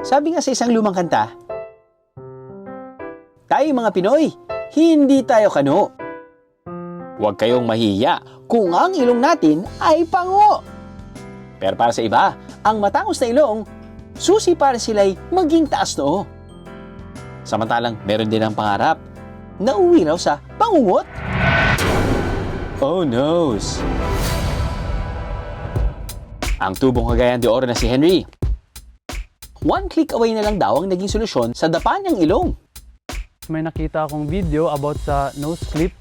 Sabi nga sa isang lumang kanta, tayo mga Pinoy, hindi tayo kano. Huwag kayong mahiya kung ang ilong natin ay pango. Pero para sa iba, ang matangos na ilong, susi para sila'y maging taas noo. Samantalang meron din ang pangarap na uwi raw sa pangungot. Oh noes! Ang tubong Cagayan de Oro na si Henry, one click away na lang daw ang naging solusyon sa dapa niyang ilong. May nakita akong video about sa nose clip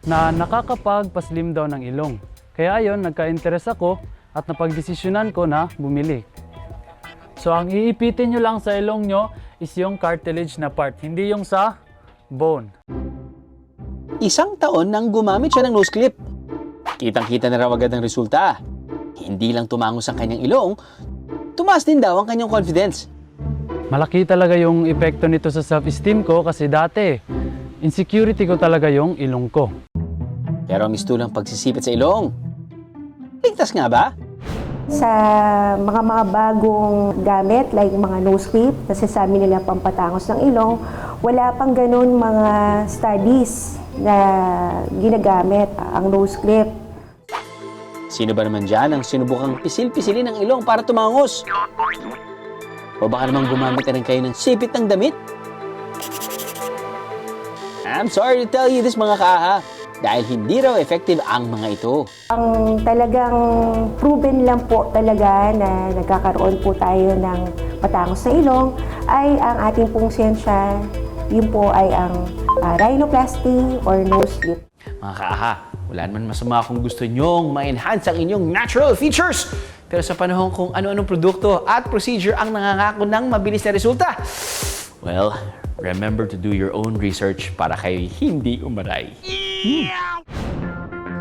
na nakakapagpaslim daw ng ilong. Kaya ayon, nagka-interest ako at napagdesisyonan ko na bumili. So ang iipitin nyo lang sa ilong nyo is yung cartilage na part, hindi yung sa bone. Isang taon nang gumamit siya ng nose clip. Kitang-kita na raw agad ang resulta. Hindi lang tumangos ang kanyang ilong, tumaas din daw ang kanyang confidence. Malaki talaga yung epekto nito sa self-esteem ko kasi dati, insecurity ko talaga yung ilong ko. Pero ang mistulang pagsisipit sa ilong, ligtas nga ba? Sa mga bagong gamit like mga nose clip, kasi sabi nila pampatangos ng ilong, wala pang ganun mga studies na ginagamit ang nose clip. Sino ba naman dyan ang sinubukang pisil-pisilin ng ilong para tumangos? O baka namang gumamit na rin kayo ng sipit ng damit? I'm sorry to tell you this mga kaaha, dahil hindi raw effective ang mga ito. Ang talagang proven lang po talaga na nagkakaroon po tayo ng patangos na ilong ay ang ating pong siyensya, yun po ay ang rhinoplasty or nose clip. Mga kaaha, wala naman masama kung gusto nyong ma-enhance ang inyong natural features. Pero sa panahon kung ano-anong produkto at procedure ang nangangako ng mabilis na resulta, well, remember to do your own research para kayo hindi umaray.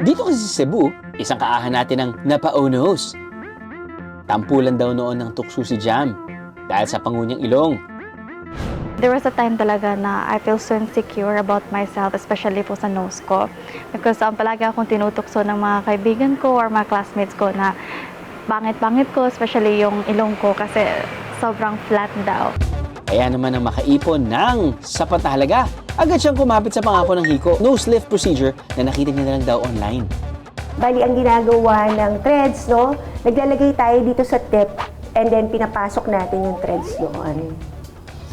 Dito kasi sa Cebu, isang kaahan natin ang napaunos. Tampulan daw noon ng tukso si Jam dahil sa pangunyang ilong. There was a time talaga na I feel so insecure about myself, especially po sa nose ko. Because palagi akong tinutukso ng mga kaibigan ko or mga classmates ko na pangit-pangit ko, especially yung ilong ko kasi sobrang flat daw. Kaya naman ang makaipon ng sapat na halaga, agad siyang kumapit sa pangako ng Hiko nose lift procedure na nakita niya na lang daw online. Bali, ang ginagawa ng threads, no? Naglalagay tayo dito sa tip and then pinapasok natin yung threads doon.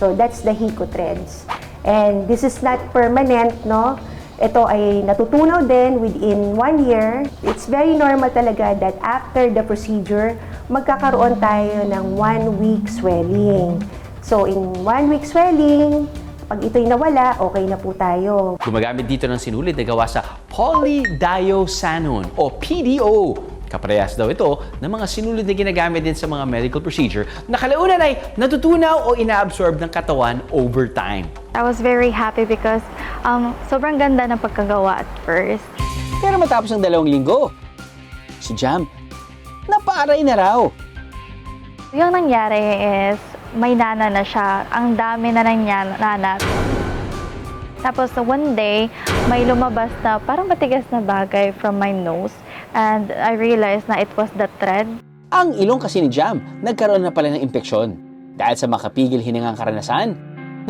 So, that's the Hiko threads. And this is not permanent, no? Ito ay natutunaw din within 1 year. It's very normal talaga that after the procedure, magkakaroon tayo ng 1 week swelling. So, in 1 week swelling, pag ito'y nawala, okay na po tayo. Gumagamit dito ng sinulid na gawa sa polydiosanone o PDO. Kaparehas daw ito ng mga sinulid na ginagamit din sa mga medical procedure na kalaunan ay natutunaw o inaabsorb ng katawan over time. I was very happy because sobrang ganda ng pagkagawa at first. Pero matapos ng 2 linggo, si Jam, napaaray na raw. Yung nangyari is may nana na siya. Ang dami na nana. Tapos one day, may lumabas na parang matigas na bagay from my nose. And I realized na it was the thread. Ang ilong kasi ni Jam, nagkaroon na pala ng impeksyon. Dahil sa makapigil hiningang karanasan,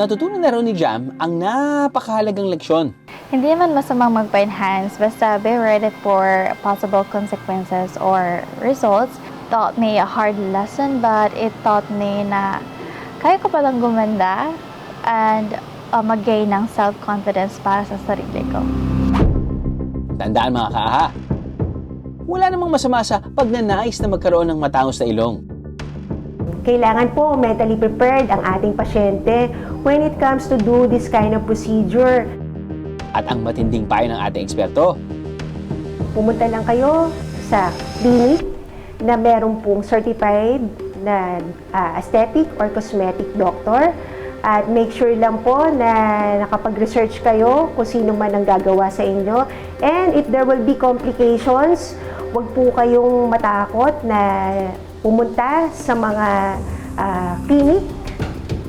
natutunan na raw ni Jam ang napakahalagang leksyon. Hindi naman masamang magpa-enhance, basta be ready for possible consequences or results. Taught me a hard lesson, but it taught me na kaya ko palang gumanda and mag-gain ng self-confidence para sa sarili ko. Tandaan mga kaaha, wala namang masama sa pagnanais na magkaroon ng matangos na ilong. Kailangan po mentally prepared ang ating pasyente when it comes to do this kind of procedure. At ang matinding payo ng ating eksperto, Pumunta lang kayo sa clinic na meron pong certified na aesthetic or cosmetic doctor. At make sure lang po na nakapag-research kayo kung sino man ang gagawa sa inyo. And if there will be complications, huwag po kayong matakot na pumunta sa mga clinic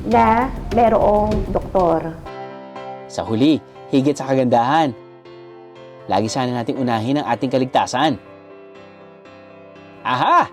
na merong doktor. sa huli, higit sa kagandahan, lagi sana nating unahin ang ating kaligtasan. Aha!